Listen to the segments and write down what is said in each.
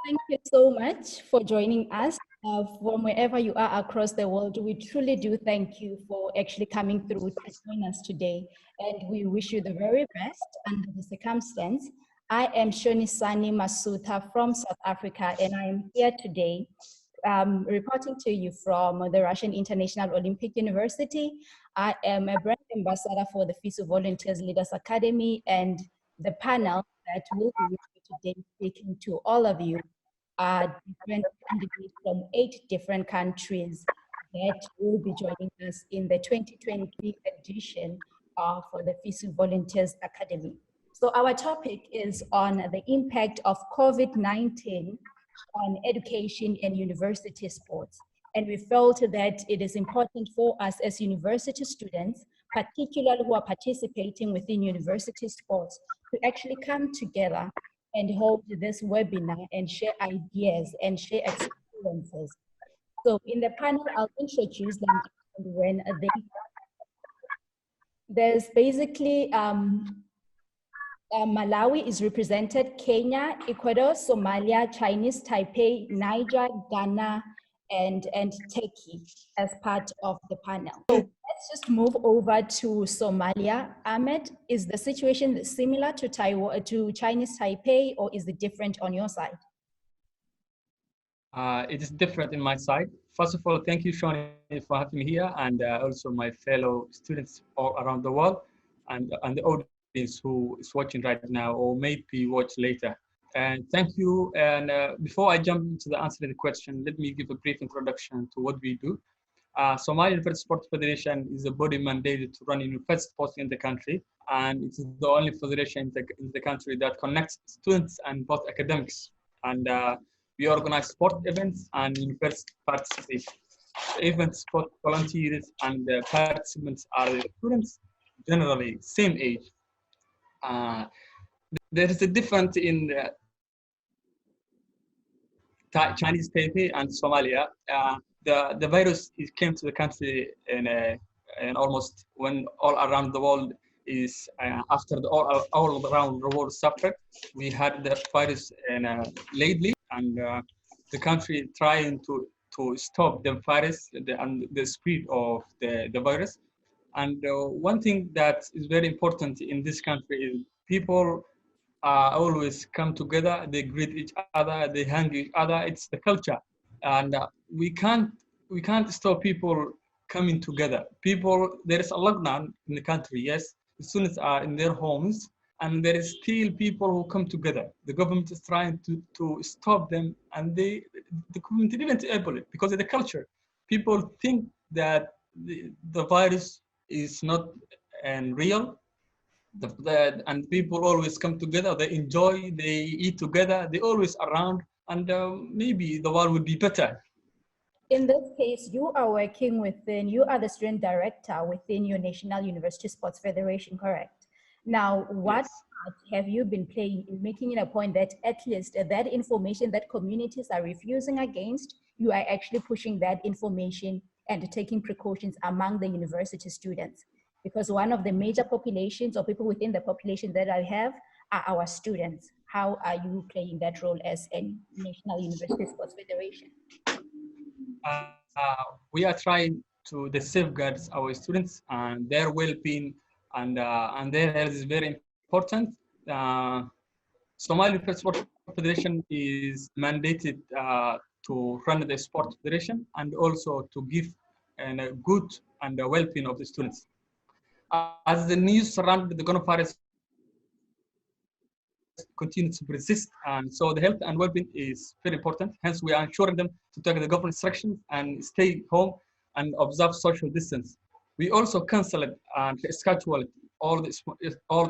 Thank you so much for joining us from wherever you are across the world. We truly do thank you for actually coming through to join us today. And we wish you the very best under the circumstance. I am Shonisani Masuta from South Africa, and I am here today reporting to you from the Russian International Olympic University. I am a brand ambassador for the Fisu Volunteers Leaders Academy, and the panel that will be with you today speaking to all of you are different candidates from 8 different countries that will be joining us in the 2020 edition for the Fisu Volunteers Academy. So our topic is on the impact of COVID-19 on education and university sports. And we felt that it is important for us as university students, particularly who are participating within university sports, to actually come together and hold this webinar and share ideas and share experiences. So in the panel, I'll introduce them when there's basically Malawi is represented, Kenya, Ecuador, Somalia, Chinese Taipei, Niger, Ghana, and Turkey as part of the panel. So let's just move over to Somalia. Ahmed, is the situation similar to Taiwan, to Chinese Taipei, or is it different on your side? It is different in my side. First of all, thank you, Shoni, for having me here, and also my fellow students all around the world, and the audience who is watching right now or maybe watch later. And thank you. And before I jump into the answer to the question, let me give a brief introduction to what we do. Somali University Sports Federation is a body mandated to run university sports in the country, and it is the only federation in the country that connects students and both academics. And we organize sport events and university participation. Events, sport volunteers, and participants are students, generally same age. There is a difference in Chinese Taipei and Somalia. The virus came to the country in almost when all around the world is after the all around the world suffered. We had the virus lately, and the country trying to stop the virus and the spread of the virus. And one thing that is very important in this country is people always come together, they greet each other, they hug each other. It's the culture, and we can't stop people coming together. There is a lockdown in the country. Yes, the students are in their homes, and there is still people who come together. The government is trying to stop them, and the community didn't able it because of the culture. People think that the virus is not real. And people always come together, they enjoy, they eat together, they always around, and maybe the world would be better. In this case, you are working within, you are the student director within your National University Sports Federation, correct? Now, what part have you been playing in making it a point that at least that information that communities are refusing against, you are actually pushing that information and taking precautions among the university students? Because one of the major populations or people within the population that I have are our students. How are you playing that role as a National University Sports Federation? We are trying to safeguard our students and their well-being, and their health is very important. Somali University Sports Federation is mandated to run the sport federation and also to give a good and well-being of the students. As the news surrounding the coronavirus continues to persist, and so the health and well-being is very important. Hence, we are ensuring them to take the government instructions and stay home and observe social distance. We also canceled and scheduled all the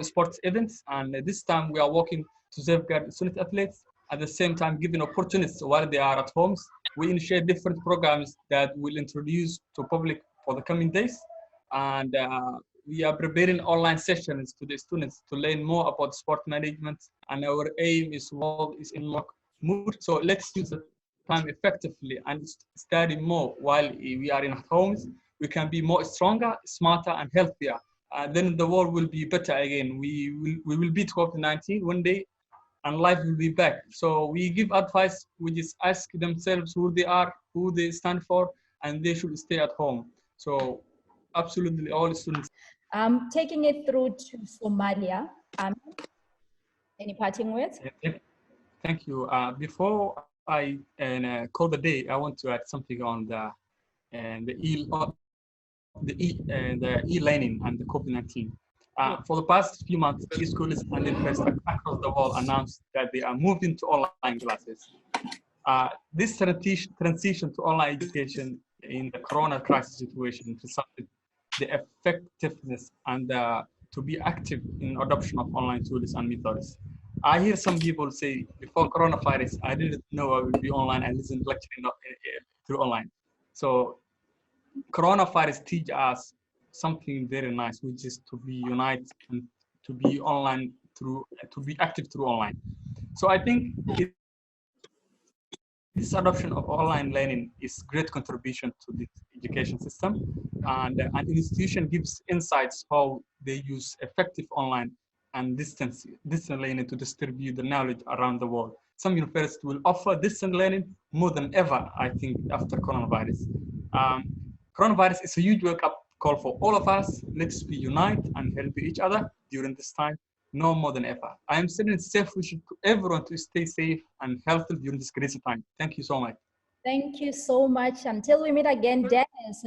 sports events, and this time we are working to safeguard student athletes. At the same time, giving opportunities while they are at homes. We initiate different programs that we'll introduce to public for the coming days, and we are preparing online sessions to the students to learn more about sport management, and our aim is in more mood. So let's use the time effectively and study more while we are in homes. We can be more stronger, smarter, and healthier. Then the world will be better again. We will beat COVID-19 one day, and life will be back. So we give advice, we just ask themselves who they are, who they stand for, and they should stay at home. So absolutely all students. Taking it through to Somalia, any parting words? Thank you. Before I call the day, I want to add something on the e-learning and the COVID-19. For the past few months, schools and universities across the world announced that they are moving to online classes. This transition to online education in the corona crisis situation resulted the effectiveness and to be active in adoption of online tools and methods. I hear some people say, before coronavirus, I didn't know I would be online and listen lecturing through online. So coronavirus teach us something very nice, which is to be united and to be online to be active through online. So I think this adoption of online learning is great contribution to the education system, and an institution gives insights how they use effective online and distance learning to distribute the knowledge around the world. Some universities will offer distance learning more than ever, I think, after coronavirus. Um, Coronavirus is a huge wake-up call for all of us. Let's be united and help each other during this time, no more than ever. I am sending safe wishes to everyone to stay safe and healthy during this crazy time. Thank you so much. Thank you so much. Until we meet again, Dennis.